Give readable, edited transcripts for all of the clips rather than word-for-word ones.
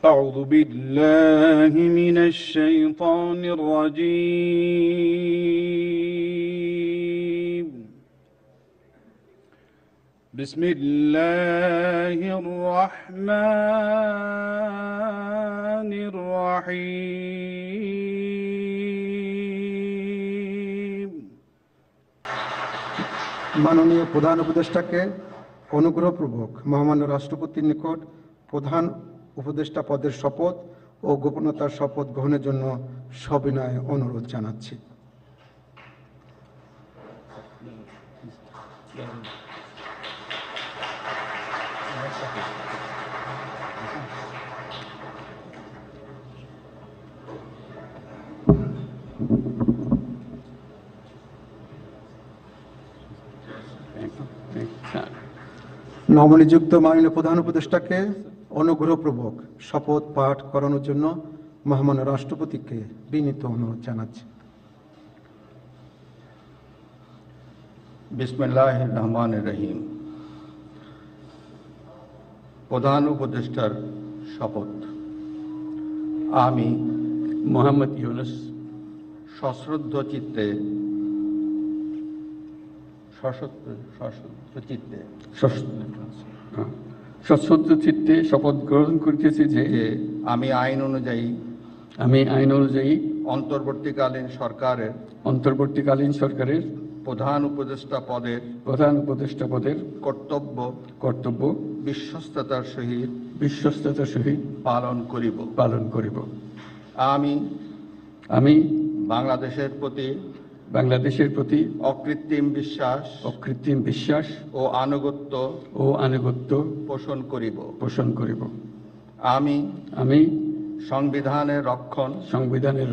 أعوذ بالله من الشيطان الرجيم بسم الله الرحمن الرحيم মাননীয় প্রধান উপদেষ্টাকে অনুগ্রহপূর্বক মহামান্য রাষ্ট্রপতির নিকট প্রধান উপদেষ্টা পদের শপথ ও গোপনতার শপথ গ্রহণের জন্য সবিনয়ে অনুরোধ জানাচ্ছি। নবনিযুক্ত মাননীয় প্রধান উপদেষ্টাকে অনুগ্রহপূর্বক শপথ পাঠ করানোর জন্য মহামান্য রাষ্ট্রপতিকে বিনীত অনুরোধ জানাচ্ছি। বিসমিল্লাহির রহমানির রহিম। প্রধান উপদেষ্টার শপথ। আমি মোহাম্মদ ইউনুস সশ্রদ্ধ চিত্তে সশ্রদ্ধ চিত্তে শপথ গ্রহণ করিতেছি যে আমি আইন অনুযায়ী অন্তর্বর্তীকালীন সরকারের প্রধান উপদেষ্টা পদের কর্তব্য বিশ্বস্ততার সহিত পালন করিব। আমি বাংলাদেশের প্রতি অকৃত্রিম বিশ্বাস ও আনুগত্য পোষণ করিব। আমি সংবিধানের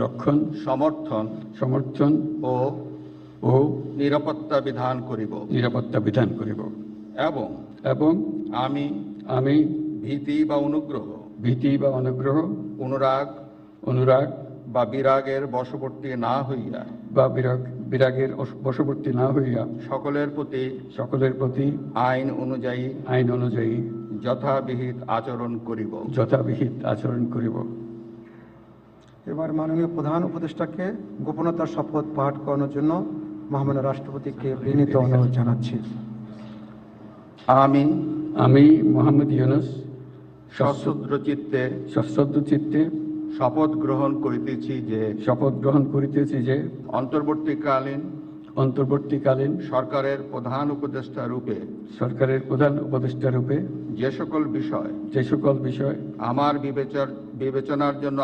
রক্ষণ সমর্থন ও নিরাপত্তা বিধান করিব এবং আমি ভীতি বা অনুগ্রহ অনুরাগ বা বিরাগের বশবর্তী না হইয়া সকলের প্রতি আইন অনুযায়ী যথাবিহিত আচরণ করিব। এবার মাননীয় প্রধান উপদেষ্টাকে গোপনতার শপথ পাঠ করানোর জন্য মহামান্য রাষ্ট্রপতিকে বিনীত অনুরোধ জানাচ্ছি। আমি মোহাম্মদ ইউনুস সশ্রদ্ধ চিত্তে শপথ গ্রহণ করিতেছি যে অন্তর্বর্তীকালীন সরকারের প্রধান উপদেষ্টা রূপে যে সকল বিষয় আমার বিবেচনার জন্য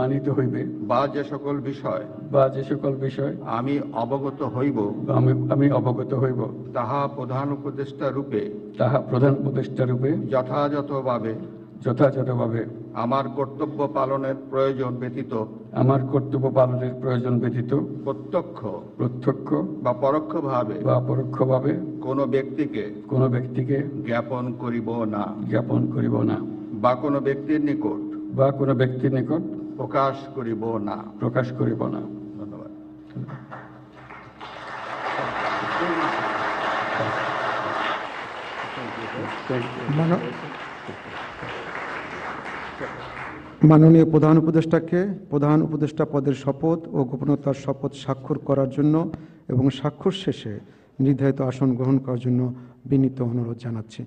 আনিত হইবে বা যে সকল বিষয় আমি অবগত হইব তাহা প্রধান উপদেষ্টা রূপে যথাযথভাবে আমার কর্তব্য পালনের প্রয়োজন ব্যতীত প্রত্যক্ষ বা পরোক্ষভাবে কোনো ব্যক্তিকে জ্ঞাপন করিব না বা কোনো ব্যক্তির নিকট প্রকাশ করিব না। ধন্যবাদ। মাননীয় প্রধান উপদেষ্টাকে প্রধান উপদেষ্টা পদের শপথ ও গোপনতার শপথ স্বাক্ষর করার জন্য এবং স্বাক্ষর শেষে নির্ধারিত আসন গ্রহণ করার জন্য বিনীত অনুরোধ জানাচ্ছি।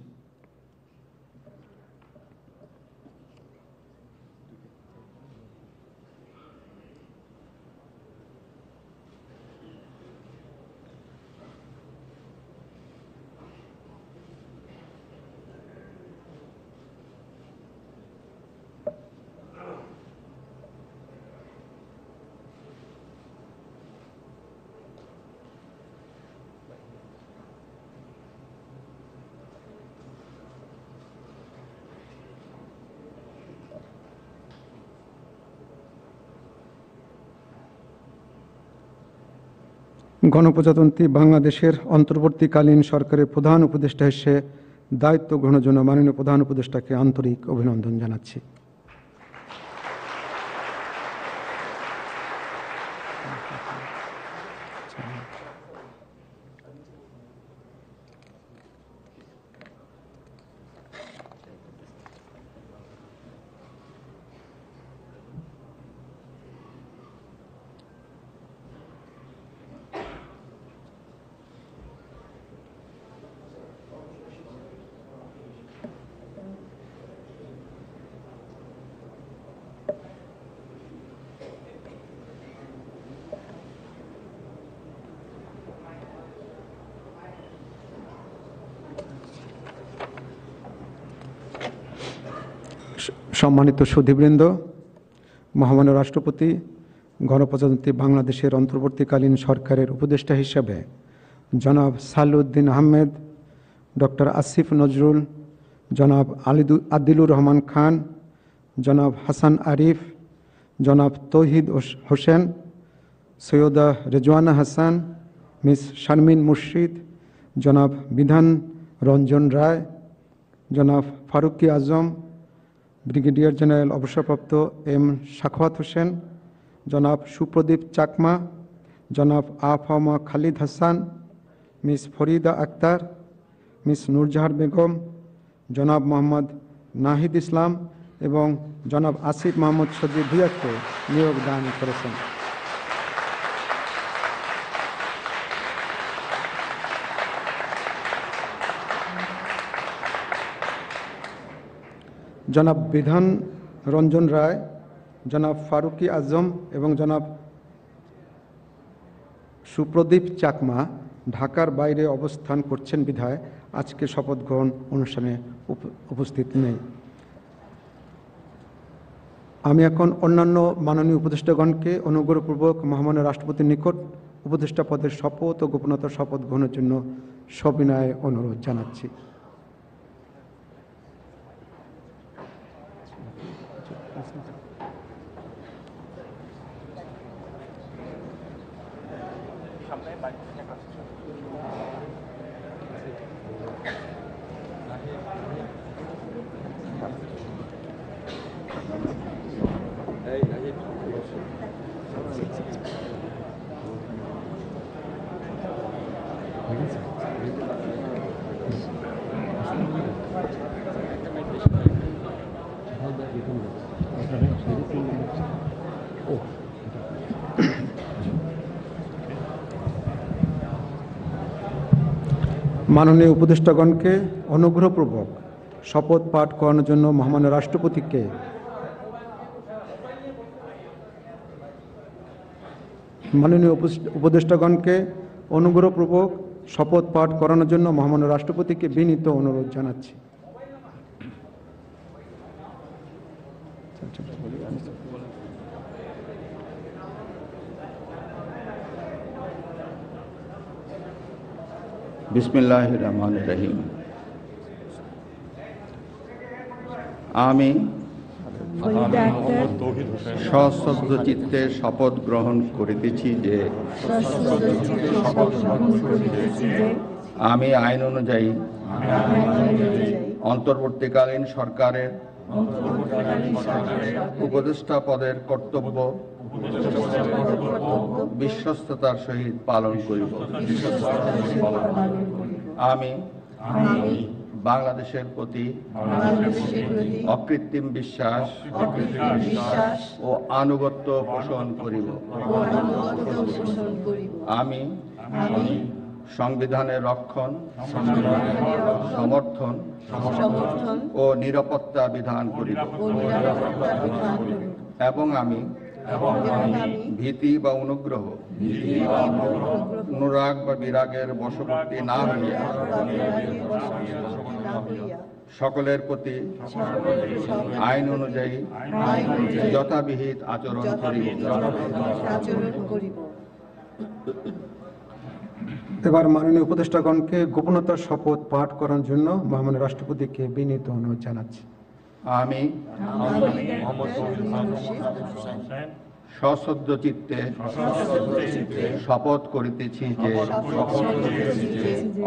গণপ্রজাতন্ত্রী বাংলাদেশের অন্তর্বর্তীকালীন সরকারের প্রধান উপদেষ্টা হিসেবে দায়িত্ব গ্রহণের জন্য মাননীয় প্রধান উপদেষ্টাকে আন্তরিক অভিনন্দন জানাচ্ছি। সম্মানিত সুধীবৃন্দ, মহামান্য রাষ্ট্রপতি গণপ্রজাতন্ত্রী বাংলাদেশের অন্তর্বর্তীকালীন সরকারের উপদেষ্টা হিসাবে জনাব সালেউদ্দিন আহমেদ, ডক্টর আসিফ নজরুল, জনাব আদিলুর রহমান খান, জনাব হাসান আরিফ, জনাব তৌহিদ হোসেন, সৈয়দা রেজওয়ানা হাসান, মিস শারমিন মুর্শিদ, জনাব বিধান রঞ্জন রায়, জনাব ফারুকি আজম, ব্রিগেডিয়ার জেনারেল অবসরপ্রাপ্ত এম সাখাওয়াত হোসেন, জনাব সুপ্রদীপ চাকমা, জনাব আফামা খালিদ হাসান, মিস ফরিদা আক্তার, মিস নূরজাহার বেগম, জনাব মোহাম্মদ নাহিদ ইসলাম এবং জনাব আসিফ মোহাম্মদ সজিব ভুঁইয়াকে নিয়োগ দান করেছেন। জনাব বিধান রঞ্জন রায়, জনাব ফারুকি আজম এবং জনাব সুপ্রদীপ চাকমা ঢাকার বাইরে অবস্থান করছেন বিধায় আজকে শপথ গ্রহণ অনুষ্ঠানে উপস্থিত নেই। আমি এখন অন্যান্য মাননীয় উপদেষ্টাগণকে অনুগ্রহপূর্বক মহামান্য রাষ্ট্রপতির নিকট উপদেষ্টা পদের শপথ ও গোপনতার শপথ গ্রহণের জন্য সবিনয়ে অনুরোধ জানাচ্ছি। মাননীয় উপদেষ্টাগণকে অনুগ্রহপূর্বক শপথ পাঠ করানোর জন্য মহামান্য রাষ্ট্রপতিকে শপথ পাঠ করানোর জন্য মহামান্য রাষ্ট্রপতিকে বিনীত অনুরোধ জানাচ্ছি। বিসমিল্লাহির রহমানির রহিম। আমি সশ্রদ্ধ চিত্তে শপথ গ্রহণ করিতেছি যে আমি আইন অনুযায়ী অন্তর্বর্তীকালীন সরকারের উপদেষ্টা পদের কর্তব্য বিশ্বস্ততার সহিত পালন করিব। আমি বাংলাদেশের প্রতি অকৃত্রিম বিশ্বাস ও আনুগত্য পোষণ করিব। আমি সংবিধানের রক্ষণ, সমর্থন ও নিরাপত্তা বিধান করিব এবং আমি ভীতি বা অনুগ্রহ, অনুরাগ বা বিরাগের বশবর্তী না হইয়া সকলের প্রতি আইন অনুযায়ী যথাবিহিত আচরণ করিব। এবার মাননীয় উপদেষ্টাগণকে গোপনতার শপথ পাঠ করার জন্য মহামান্য রাষ্ট্রপতিকে বিনীত অনুরোধ জানাচ্ছি। আমি সশ্রদ্ধ চিত্তে শপথ করিতেছি যে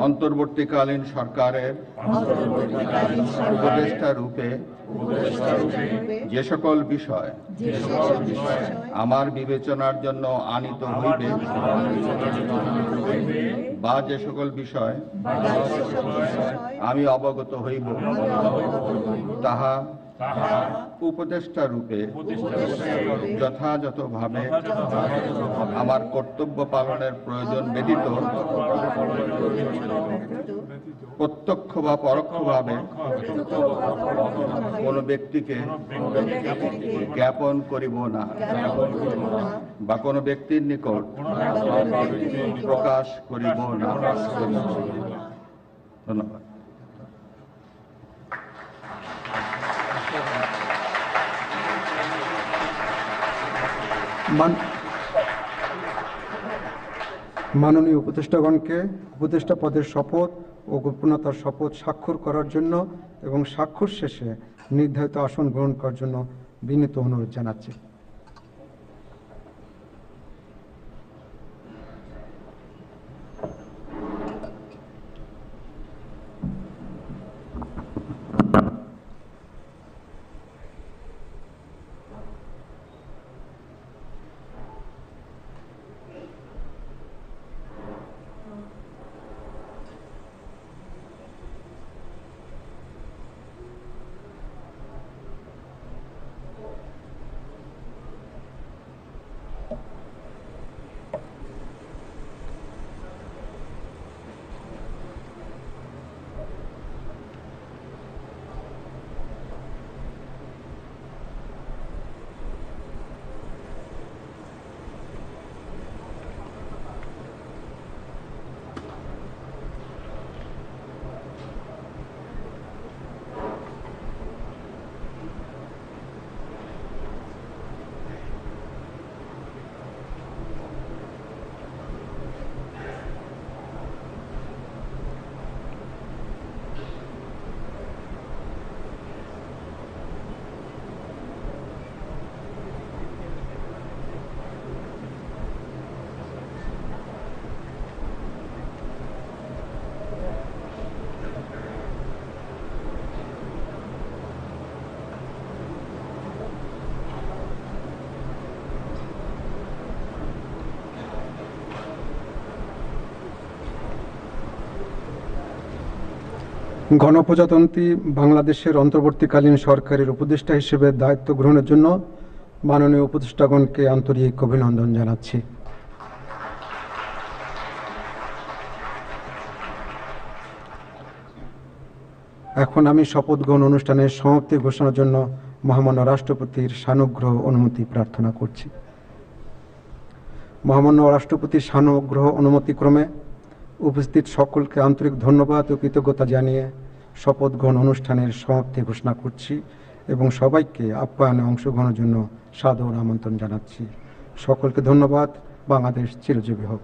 অন্তর্বর্তীকালীন সরকারের উপদেষ্টা রূপে যে সকল বিষয় আমার বিবেচনার জন্য আনিত হইবে বা যে সকল বিষয় আমি অবগত হইব তাহা উপদেষ্টা রূপে যথাযথভাবে আমার কর্তব্য পালনের প্রয়োজন ব্যতীত প্রত্যক্ষ বা পরোক্ষভাবে কোনো ব্যক্তিকে জ্ঞাপন করিব না বা কোনো ব্যক্তির নিকট প্রকাশ করিব না। ধন্যবাদ। মাননীয় উপদেষ্টাগণকে উপদেষ্টা পদের শপথ ও গোপনীয়তার শপথ স্বাক্ষর করার জন্য এবং স্বাক্ষর শেষে নির্ধারিত আসন গ্রহণ করার জন্য বিনীত অনুরোধ জানাচ্ছি। গণপ্রজাতন্ত্রী বাংলাদেশের অন্তর্বর্তীকালীন সরকারের উপদেষ্টা হিসেবে দায়িত্ব গ্রহণের জন্য মাননীয় উপদেষ্টাগণকে আন্তরিক অভিনন্দন জানাচ্ছি। এখন আমি শপথ গ্রহণ অনুষ্ঠানের সমাপ্তি ঘোষণার জন্য মহামান্য রাষ্ট্রপতির সানুগ্রহ অনুমতি প্রার্থনা করছি। মহামান্য রাষ্ট্রপতির সানুগ্রহ অনুমতিক্রমে উপস্থিত সকলকে আন্তরিক ধন্যবাদ ও কৃতজ্ঞতা জানিয়ে শপথ গ্রহণ অনুষ্ঠানের সমাপ্তি ঘোষণা করছি এবং সবাইকে আপ্যায়নে অংশগ্রহণের জন্য সাদর আমন্ত্রণ জানাচ্ছি। সকলকে ধন্যবাদ। বাংলাদেশ চিরজীবী হোক।